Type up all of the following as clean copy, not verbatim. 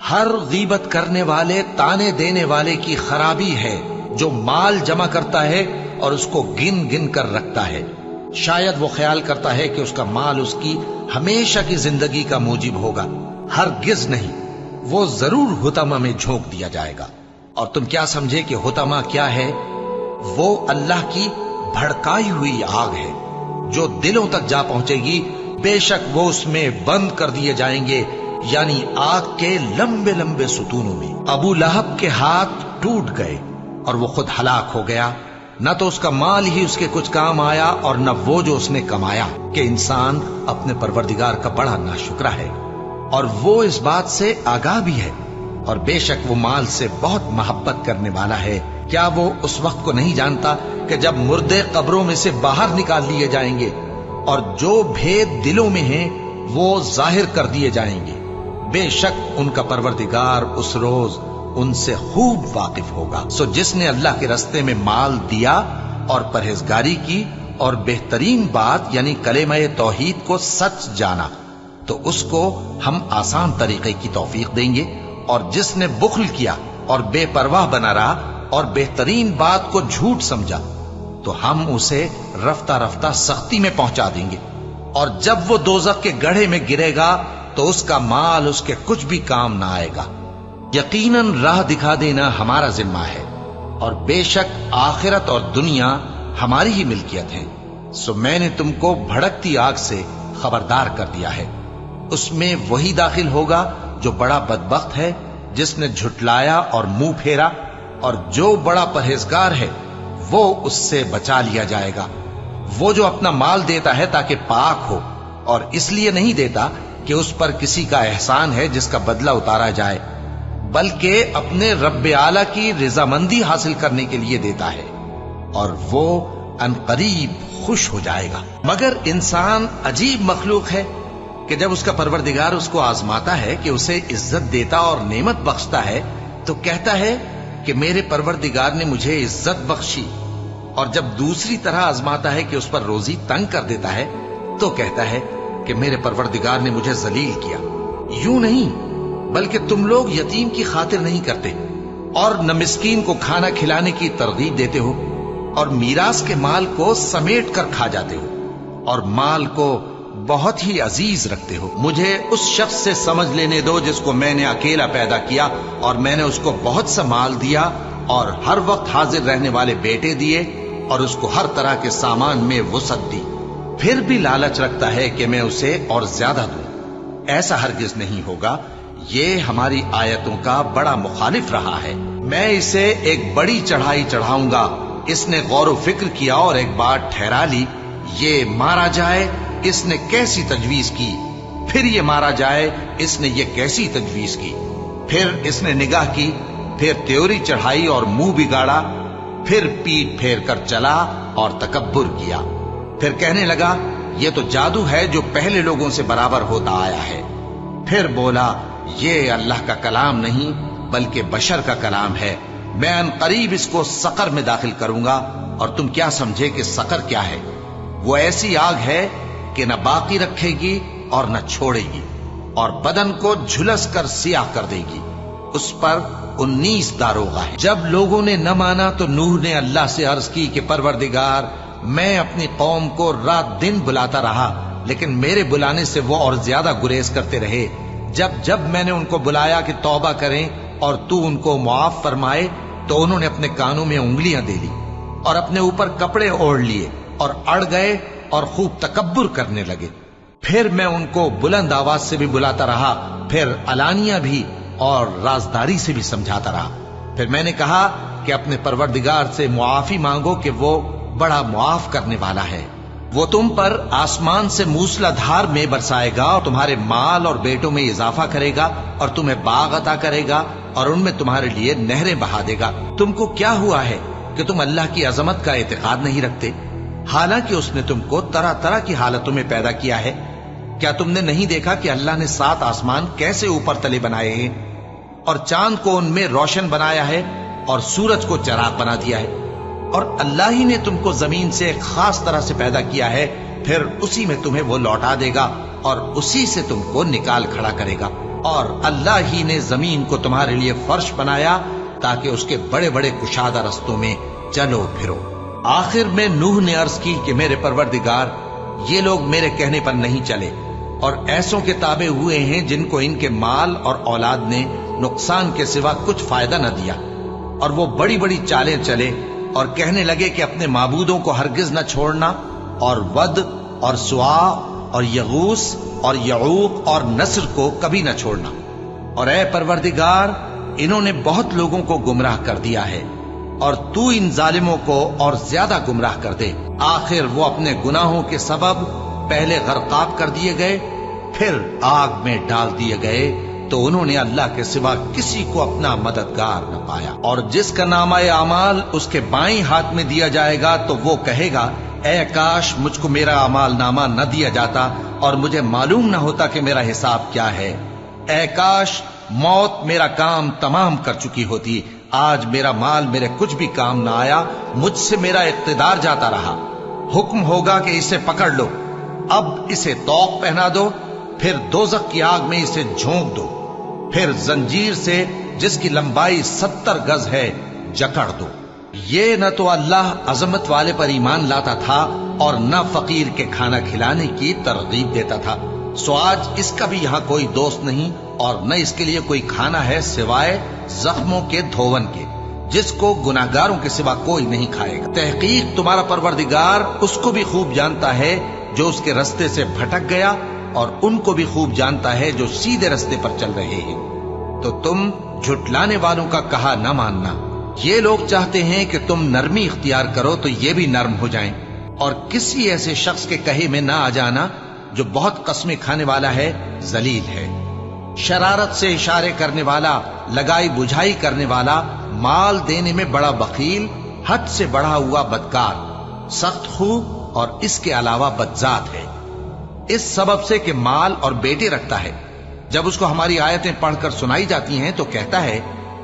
ہر غیبت کرنے والے، تانے دینے والے کی خرابی ہے جو مال جمع کرتا ہے اور اس کو گن گن کر رکھتا ہے۔ شاید وہ خیال کرتا ہے کہ اس کا مال اس کی ہمیشہ کی زندگی کا موجب ہوگا۔ ہرگز نہیں، وہ ضرور حطمہ میں جھونک دیا جائے گا۔ اور تم کیا سمجھے کہ حطمہ کیا ہے؟ وہ اللہ کی بھڑکائی ہوئی آگ ہے جو دلوں تک جا پہنچے گی۔ بے شک وہ اس میں بند کر دیے جائیں گے، یعنی آگ کے لمبے لمبے ستونوں میں۔ ابو لہب کے ہاتھ ٹوٹ گئے اور وہ خود ہلاک ہو گیا۔ نہ تو اس کا مال ہی اس کے کچھ کام آیا اور نہ وہ جو اس نے کمایا، کہ انسان اپنے پروردگار کا بڑا ناشکرا ہے، اور وہ اس بات سے آگاہ بھی ہے۔ اور بے شک وہ مال سے بہت محبت کرنے والا ہے۔ کیا وہ اس وقت کو نہیں جانتا کہ جب مردے قبروں میں سے باہر نکال لیے جائیں گے اور جو بھید دلوں میں ہیں وہ ظاہر کر دیے جائیں گے؟ بے شک ان کا پروردگار اس روز ان سے خوب واقف ہوگا۔ سو جس نے اللہ کے رستے میں مال دیا اور پرہیزگاری کی اور بہترین بات یعنی کلمہ توحید کو سچ جانا، تو اس کو ہم آسان طریقے کی توفیق دیں گے۔ اور جس نے بخل کیا اور بے پرواہ بنا رہا اور بہترین بات کو جھوٹ سمجھا، تو ہم اسے رفتہ رفتہ سختی میں پہنچا دیں گے۔ اور جب وہ دوزخ کے گڑھے میں گرے گا تو اس کا مال اس کے کچھ بھی کام نہ آئے گا۔ یقیناً راہ دکھا دینا ہمارا ذمہ ہے، اور بے شک آخرت اور دنیا ہماری ہی ملکیت ہے۔ سو میں نے تم کو بھڑکتی آگ سے خبردار کر دیا ہے۔ اس میں وہی داخل ہوگا جو بڑا بدبخت ہے، جس نے جھٹلایا اور منہ پھیرا، اور جو بڑا پرہیزگار ہے وہ اس سے بچا لیا جائے گا۔ وہ جو اپنا مال دیتا ہے تاکہ پاک ہو، اور اس لیے نہیں دیتا کہ اس پر کسی کا احسان ہے جس کا بدلہ اتارا جائے، بلکہ اپنے رب اعلیٰ کی رضامندی حاصل کرنے کے لیے دیتا ہے، اور وہ عنقریب خوش ہو جائے گا۔ مگر انسان عجیب مخلوق ہے کہ جب اس کا پروردگار اس کو آزماتا ہے کہ اسے عزت دیتا اور نعمت بخشتا ہے تو کہتا ہے کہ میرے پروردگار نے مجھے عزت بخشی، اور جب دوسری طرح آزماتا ہے کہ اس پر روزی تنگ کر دیتا ہے تو کہتا ہے کہ میرے پروردگار نے مجھے ذلیل کیا۔ یوں نہیں، بلکہ تم لوگ یتیم کی خاطر نہیں کرتے اور نہ مسکین کو کھانا کھلانے کی ترغیب دیتے ہو، اور میراث کے مال کو سمیٹ کر کھا جاتے ہو، اور مال کو بہت ہی عزیز رکھتے ہو۔ مجھے اس شخص سے سمجھ لینے دو جس کو میں نے اکیلا پیدا کیا، اور میں نے اس کو بہت سا مال دیا اور ہر وقت حاضر رہنے والے بیٹے دیے، اور اس کو ہر طرح کے سامان میں وسعت دی، پھر بھی لالچ رکھتا ہے کہ میں اسے اور زیادہ دوں۔ ایسا ہرگز نہیں ہوگا، یہ ہماری آیتوں کا بڑا مخالف رہا ہے۔ میں اسے ایک بڑی چڑھائی چڑھاؤں گا۔ اس نے غور و فکر کیا اور ایک بات ٹھہرا لی، یہ مارا جائے، اس نے کیسی تجویز کی، پھر یہ مارا جائے، اس نے یہ کیسی تجویز کی۔ پھر اس نے نگاہ کی، پھر تیوری چڑھائی اور منہ بگاڑا، پھر پیٹ پھیر کر چلا اور تکبر کیا۔ پھر کہنے لگا یہ تو جادو ہے جو پہلے لوگوں سے برابر ہوتا آیا ہے۔ پھر بولا یہ اللہ کا کلام نہیں بلکہ بشر کا کلام ہے، میں ان قریب اس کو سقر میں داخل کروں گا۔ اور تم کیا سمجھے کہ سقر کیا ہے؟ وہ ایسی آگ ہے کہ نہ باقی رکھے گی اور نہ چھوڑے گی، اور بدن کو جھلس کر سیاہ کر دے گی۔ اس پر 19 داروغہ ہیں۔ جب لوگوں نے نہ مانا تو نوح نے اللہ سے عرض کی کہ پروردگار، میں اپنی قوم کو رات دن بلاتا رہا، لیکن میرے بلانے سے وہ اور زیادہ گریز کرتے رہے۔ جب میں نے ان کو بلایا کہ توبہ کریں اور تو ان کو معاف فرمائے، تو انہوں نے اپنے کانوں میں انگلیاں دے لی اور اپنے اوپر کپڑے اوڑھ لیے اور اڑ گئے اور خوب تکبر کرنے لگے۔ پھر میں ان کو بلند آواز سے بھی بلاتا رہا، پھر علانیہ بھی اور رازداری سے بھی سمجھاتا رہا۔ پھر میں نے کہا کہ اپنے پروردگار سے معافی مانگو کہ وہ بڑا معاف کرنے والا ہے۔ وہ تم پر آسمان سے موسلا دھار میں برسائے گا اور تمہارے مال اور بیٹوں میں اضافہ کرے گا اور تمہیں باغ عطا کرے گا اور ان میں تمہارے لیے نہریں بہا دے گا۔ تم کو کیا ہوا ہے کہ تم اللہ کی عظمت کا اعتقاد نہیں رکھتے، حالانکہ اس نے تم کو طرح طرح کی حالتوں میں پیدا کیا ہے؟ کیا تم نے نہیں دیکھا کہ اللہ نے 7 آسمان کیسے اوپر تلے بنائے ہیں، اور چاند کو ان میں روشن بنایا ہے اور سورج کو چراغ بنا دیا ہے؟ اور اللہ ہی نے تم کو زمین سے ایک خاص طرح سے پیدا کیا ہے، پھر اسی میں تمہیں وہ لوٹا دے گا اور اسی سے تم کو نکال کھڑا کرے گا۔ اور اللہ ہی نے زمین کو تمہارے لیے فرش بنایا تاکہ اس کے بڑے بڑے کشادہ رستوں میں چلو پھرو۔ آخر میں نوح نے عرض کی کہ میرے پروردگار، یہ لوگ میرے کہنے پر نہیں چلے اور ایسوں کے تابع ہوئے ہیں جن کو ان کے مال اور اولاد نے نقصان کے سوا کچھ فائدہ نہ دیا، اور وہ بڑی بڑی چالیں چلے اور کہنے لگے کہ اپنے معبودوں کو ہرگز نہ چھوڑنا، اور ود اور سوا اور یغوث اور یعوق اور نصر کو کبھی نہ چھوڑنا۔ اور اے پروردگار، انہوں نے بہت لوگوں کو گمراہ کر دیا ہے، اور تو ان ظالموں کو اور زیادہ گمراہ کر دے۔ آخر وہ اپنے گناہوں کے سبب پہلے غرقاب کر دیے گئے، پھر آگ میں ڈال دیے گئے، تو انہوں نے اللہ کے سوا کسی کو اپنا مددگار نہ پایا۔ اور جس کا نامہ اعمال اس کے بائیں ہاتھ میں دیا جائے گا تو وہ کہے گا، اے کاش مجھ کو میرا اعمال نامہ نہ دیا جاتا اور مجھے معلوم نہ ہوتا کہ میرا حساب کیا ہے۔ اے کاش موت میرا کام تمام کر چکی ہوتی، آج میرا مال میرے کچھ بھی کام نہ آیا، مجھ سے میرا اقتدار جاتا رہا۔ حکم ہوگا کہ اسے پکڑ لو، اب اسے طوق پہنا دو، پھر دوزخ کی آگ میں اسے جھونک دو، پھر زنجیر سے جس کی لمبائی 70 گز ہے جکڑ دو۔ یہ نہ تو اللہ عظمت والے پر ایمان لاتا تھا اور نہ فقیر کے کھانا کھلانے کی ترغیب دیتا تھا، سو آج اس کا بھی یہاں کوئی دوست نہیں اور نہ اس کے لیے کوئی کھانا ہے سوائے زخموں کے دھون کے، جس کو گناہگاروں کے سوا کوئی نہیں کھائے گا۔ تحقیق تمہارا پروردگار اس کو بھی خوب جانتا ہے جو اس کے رستے سے بھٹک گیا، اور ان کو بھی خوب جانتا ہے جو سیدھے رستے پر چل رہے ہیں۔ تو تم جھٹلانے والوں کا کہا نہ ماننا۔ یہ لوگ چاہتے ہیں کہ تم نرمی اختیار کرو تو یہ بھی نرم ہو جائیں، اور کسی ایسے شخص کے کہے میں نہ آ جانا جو بہت قسمیں کھانے والا ہے، ذلیل ہے، شرارت سے اشارے کرنے والا، لگائی بجھائی کرنے والا، مال دینے میں بڑا بخیل، حد سے بڑھا ہوا بدکار، سخت خو اور اس کے علاوہ بدذات ہے۔ اس سبب سے کہ مال اور بیٹے رکھتا ہے، جب اس کو ہماری آیتیں پڑھ کر سنائی جاتی ہیں تو کہتا ہے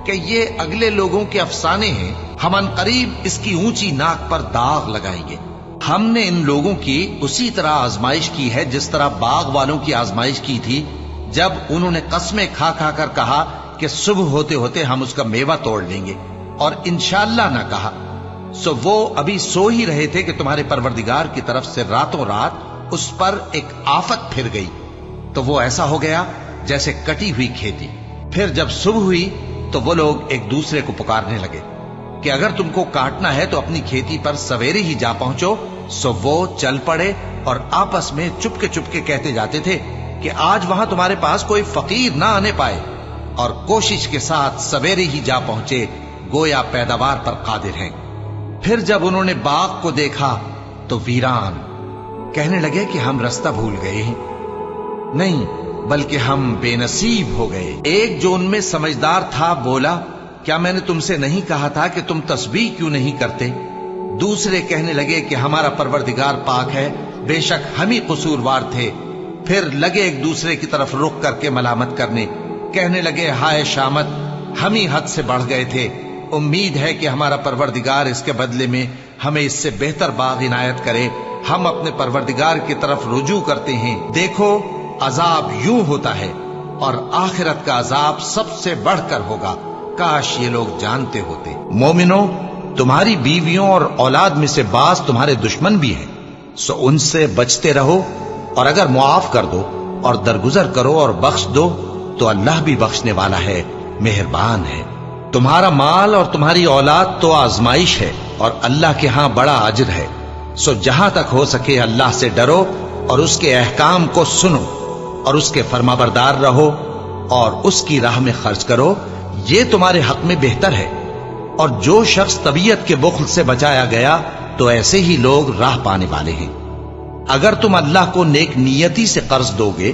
کہ یہ اگلے لوگوں کے افسانے ہیں، ہم ان قریب اس کی اونچی ناک پر داغ لگائیں گے۔ ہم نے ان لوگوں کی اسی طرح آزمائش کی ہے جس طرح باغ والوں کی آزمائش کی تھی، جب انہوں نے قسمیں کھا کھا کر کہا کہ صبح ہوتے ہوتے ہم اس کا میوہ توڑ لیں گے، اور انشاءاللہ نہ کہا، سو وہ ابھی سو ہی رہے تھے کہ تمہارے پروردگار کی طرف سے راتوں رات اس پر ایک آفت پھر گئی، تو وہ ایسا ہو گیا جیسے کٹی ہوئی کھیتی۔ پھر جب صبح ہوئی تو وہ لوگ ایک دوسرے کو پکارنے لگے کہ اگر تم کو کاٹنا ہے تو اپنی کھیتی پر سویرے ہی جا پہنچو۔ سو وہ چل پڑے اور آپس میں چپ کے کہتے جاتے تھے کہ آج وہاں تمہارے پاس کوئی فقیر نہ آنے پائے، اور کوشش کے ساتھ سویرے ہی جا پہنچے، گویا پیداوار پر قادر ہیں۔ پھر جب انہوں نے باغ کو دیکھا تو ویران، کہنے لگے کہ ہم رستہ بھول گئے ہیں، نہیں بلکہ ہم بے نصیب ہو گئے۔ ایک جو ان میں سمجھدار تھا بولا، کیا میں نے تم سے نہیں کہا تھا کہ تم تسبیح کیوں نہیں کرتے؟ دوسرے کہنے لگے کہ ہمارا پروردگار پاک ہے، بے شک ہم ہی قصوروار تھے۔ پھر لگے ایک دوسرے کی طرف رخ کر کے ملامت کرنے، کہنے لگے ہائے شامت، ہم ہی حد سے بڑھ گئے تھے، امید ہے کہ ہمارا پروردگار اس کے بدلے میں ہمیں اس سے بہتر باغ عنایت کرے، ہم اپنے پروردگار کی طرف رجوع کرتے ہیں۔ دیکھو عذاب یوں ہوتا ہے، اور آخرت کا عذاب سب سے بڑھ کر ہوگا، کاش یہ لوگ جانتے ہوتے۔ مومنوں، تمہاری بیویوں اور اولاد میں سے بعض تمہارے دشمن بھی ہیں، سو ان سے بچتے رہو، اور اگر معاف کر دو اور درگزر کرو اور بخش دو تو اللہ بھی بخشنے والا ہے، مہربان ہے۔ تمہارا مال اور تمہاری اولاد تو آزمائش ہے، اور اللہ کے ہاں بڑا اجر ہے، سو جہاں تک ہو سکے اللہ سے ڈرو اور اس کے احکام کو سنو اور اس کے فرمانبردار رہو اور اس کی راہ میں خرچ کرو، یہ تمہارے حق میں بہتر ہے۔ اور جو شخص طبیعت کے بخل سے بچایا گیا تو ایسے ہی لوگ راہ پانے والے ہیں۔ اگر تم اللہ کو نیک نیتی سے قرض دو گے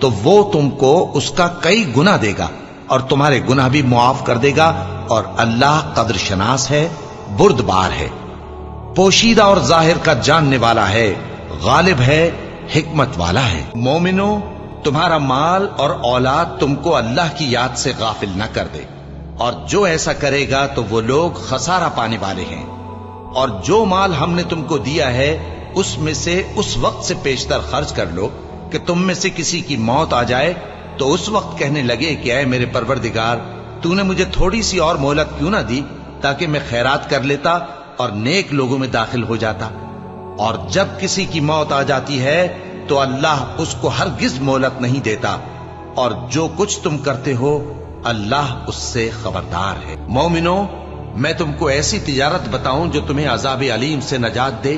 تو وہ تم کو اس کا کئی گنا دے گا اور تمہارے گناہ بھی معاف کر دے گا، اور اللہ قدر شناس ہے، بردبار ہے، پوشیدہ اور ظاہر کا جاننے والا ہے، غالب ہے، حکمت والا ہے۔ مومنو، تمہارا مال اور اولاد تم کو اللہ کی یاد سے غافل نہ کر دے، اور جو ایسا کرے گا تو وہ لوگ خسارہ پانے والے ہیں۔ اور جو مال ہم نے تم کو دیا ہے اس میں سے اس وقت سے پیشتر خرچ کر لو کہ تم میں سے کسی کی موت آ جائے تو اس وقت کہنے لگے کہ اے میرے پروردگار، تو نے مجھے تھوڑی سی اور مہلت کیوں نہ دی تاکہ میں خیرات کر لیتا اور نیک لوگوں میں داخل ہو جاتا۔ اور جب کسی کی موت آ جاتی ہے تو اللہ اس کو ہرگز مہلت نہیں دیتا، اور جو کچھ تم کرتے ہو اللہ اس سے خبردار ہے۔ مومنو، میں تم کو ایسی تجارت بتاؤں جو تمہیں عذاب علیم سے نجات دے؟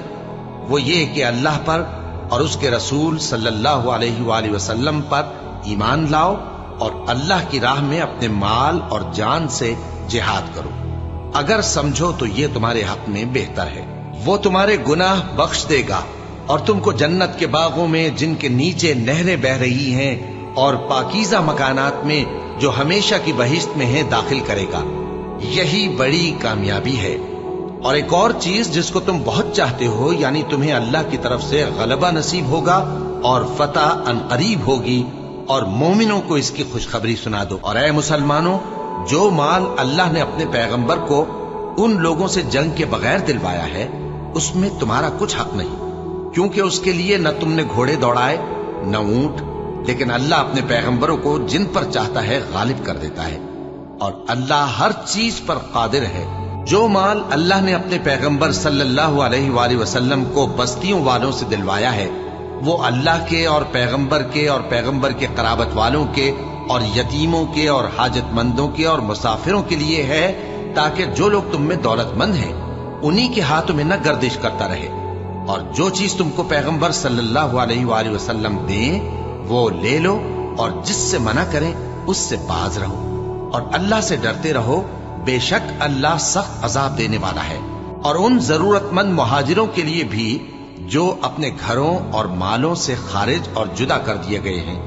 وہ یہ کہ اللہ پر اور اس کے رسول صلی اللہ علیہ وآلہ وسلم پر ایمان لاؤ اور اللہ کی راہ میں اپنے مال اور جان سے جہاد کرو۔ اگر سمجھو تو یہ تمہارے حق میں بہتر ہے۔ وہ تمہارے گناہ بخش دے گا اور تم کو جنت کے باغوں میں جن کے نیچے نہریں بہ رہی ہیں اور پاکیزہ مکانات میں جو ہمیشہ کی بہشت میں ہیں داخل کرے گا۔ یہی بڑی کامیابی ہے۔ اور ایک اور چیز جس کو تم بہت چاہتے ہو، یعنی تمہیں اللہ کی طرف سے غلبہ نصیب ہوگا اور فتح ان قریب ہوگی، اور مومنوں کو اس کی خوشخبری سنا دو۔ اور اے مسلمانوں، جو مال اللہ نے اپنے پیغمبر کو ان لوگوں سے جنگ کے بغیر دلوایا ہے اس میں تمہارا کچھ حق نہیں، کیونکہ اس کے لیے نہ تم نے گھوڑے دوڑائے نہ اونٹ، لیکن اللہ اپنے پیغمبروں کو جن پر چاہتا ہے غالب کر دیتا ہے، اور اللہ ہر چیز پر قادر ہے۔ جو مال اللہ نے اپنے پیغمبر صلی اللہ علیہ وآلہ وسلم کو بستیوں والوں سے دلوایا ہے وہ اللہ کے اور پیغمبر کے قرابت والوں کے اور یتیموں کے اور حاجت مندوں کے اور مسافروں کے لیے ہے، تاکہ جو لوگ تم میں دولت مند ہیں انہی کے ہاتھوں میں نہ گردش کرتا رہے، اور جو چیز تم کو پیغمبر صلی اللہ علیہ وآلہ وسلم دیں وہ لے لو، اور جس سے منع کریں اس سے باز رہو، اور اللہ سے ڈرتے رہو، بے شک اللہ سخت عذاب دینے والا ہے۔ اور ان ضرورت مند مہاجروں کے لیے بھی جو اپنے گھروں اور مالوں سے خارج اور جدا کر دیے گئے ہیں،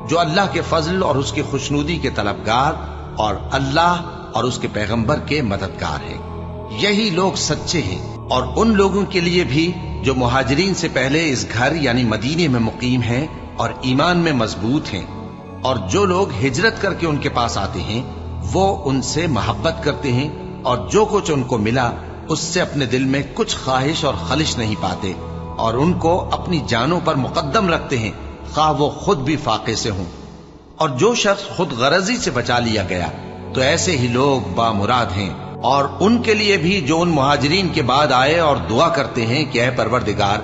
جو اللہ کے فضل اور اس کی خوشنودی کے طلبگار اور اللہ اور اس کے پیغمبر کے مددگار ہیں، یہی لوگ سچے ہیں۔ اور ان لوگوں کے لیے بھی جو مہاجرین سے پہلے اس گھر یعنی مدینے میں مقیم ہیں اور ایمان میں مضبوط ہیں، اور جو لوگ ہجرت کر کے ان کے پاس آتے ہیں وہ ان سے محبت کرتے ہیں، اور جو کچھ ان کو ملا اس سے اپنے دل میں کچھ خواہش اور خلش نہیں پاتے، اور ان کو اپنی جانوں پر مقدم رکھتے ہیں خواہ وہ خود بھی فاقے سے ہوں۔ اور جو شخص خود غرضی سے بچا لیا گیا تو ایسے ہی لوگ بامراد ہیں۔ اور ان کے لیے بھی جو ان مہاجرین کے بعد آئے اور دعا کرتے ہیں کہ اے پروردگار،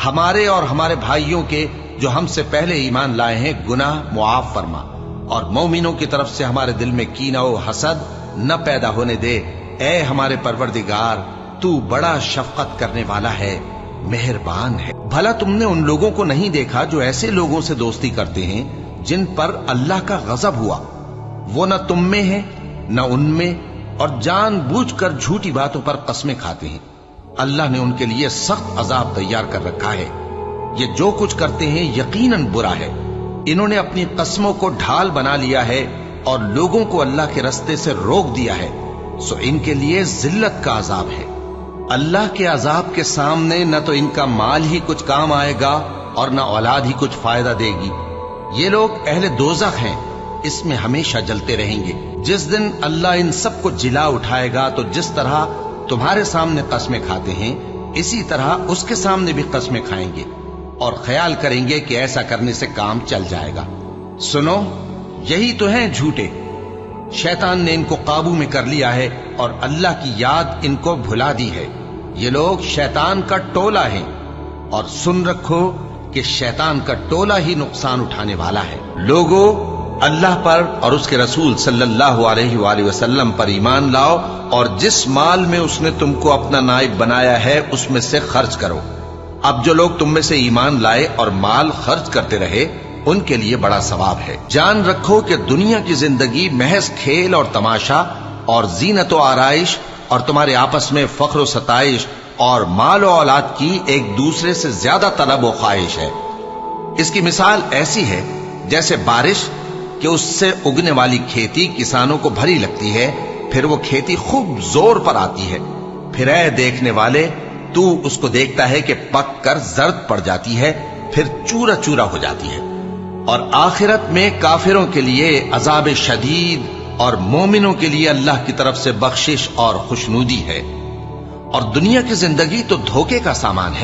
ہمارے اور ہمارے بھائیوں کے جو ہم سے پہلے ایمان لائے ہیں گناہ معاف فرما، اور مومنوں کی طرف سے ہمارے دل میں کینہ و حسد نہ پیدا ہونے دے۔ اے ہمارے پروردگار، تو بڑا شفقت کرنے والا ہے، مہربان ہے۔ بھلا تم نے ان لوگوں کو نہیں دیکھا جو ایسے لوگوں سے دوستی کرتے ہیں جن پر اللہ کا غضب ہوا؟ وہ نہ تم میں ہے نہ ان میں، اور جان بوجھ کر جھوٹی باتوں پر قسمیں کھاتے ہیں۔ اللہ نے ان کے لیے سخت عذاب تیار کر رکھا ہے۔ یہ جو کچھ کرتے ہیں یقیناً برا ہے۔ انہوں نے اپنی قسموں کو ڈھال بنا لیا ہے اور لوگوں کو اللہ کے رستے سے روک دیا ہے، سو ان کے لیے ذلت کا عذاب ہے۔ اللہ کے عذاب کے سامنے نہ تو ان کا مال ہی کچھ کام آئے گا اور نہ اولاد ہی کچھ فائدہ دے گی۔ یہ لوگ اہل دوزخ ہیں، اس میں ہمیشہ جلتے رہیں گے۔ جس دن اللہ ان سب کو جلا اٹھائے گا تو جس طرح تمہارے سامنے قسمیں کھاتے ہیں اسی طرح اس کے سامنے بھی قسمیں کھائیں گے، اور خیال کریں گے کہ ایسا کرنے سے کام چل جائے گا۔ سنو، یہی تو ہیں جھوٹے۔ شیطان نے ان کو قابو میں کر لیا ہے اور اللہ کی یاد ان کو بھلا دی ہے۔ یہ لوگ شیطان کا ٹولہ ہیں، اور سن رکھو کہ شیطان کا ٹولہ ہی نقصان اٹھانے والا ہے۔ لوگو، اللہ پر اور اس کے رسول صلی اللہ علیہ وآلہ وسلم پر ایمان لاؤ، اور جس مال میں اس نے تم کو اپنا نائب بنایا ہے اس میں سے خرچ کرو۔ اب جو لوگ تم میں سے ایمان لائے اور مال خرچ کرتے رہے ان کے لیے بڑا ثواب ہے۔ جان رکھو کہ دنیا کی زندگی محض کھیل اور تماشا اور زینت و آرائش اور تمہارے آپس میں فخر و ستائش اور مال و اولاد کی ایک دوسرے سے زیادہ طلب و خواہش ہے۔ اس کی مثال ایسی ہے جیسے بارش کہ اس سے اگنے والی کھیتی کسانوں کو بھری لگتی ہے، پھر وہ کھیتی خوب زور پر آتی ہے، پھر اے دیکھنے والے تو اس کو دیکھتا ہے کہ پک کر زرد پڑ جاتی ہے، پھر چورا چورا ہو جاتی ہے۔ اور آخرت میں کافروں کے لیے عذاب شدید اور مومنوں کے لیے اللہ کی طرف سے بخشش اور خوشنودی ہے۔ اور دنیا کی زندگی تو دھوکے کا سامان ہے۔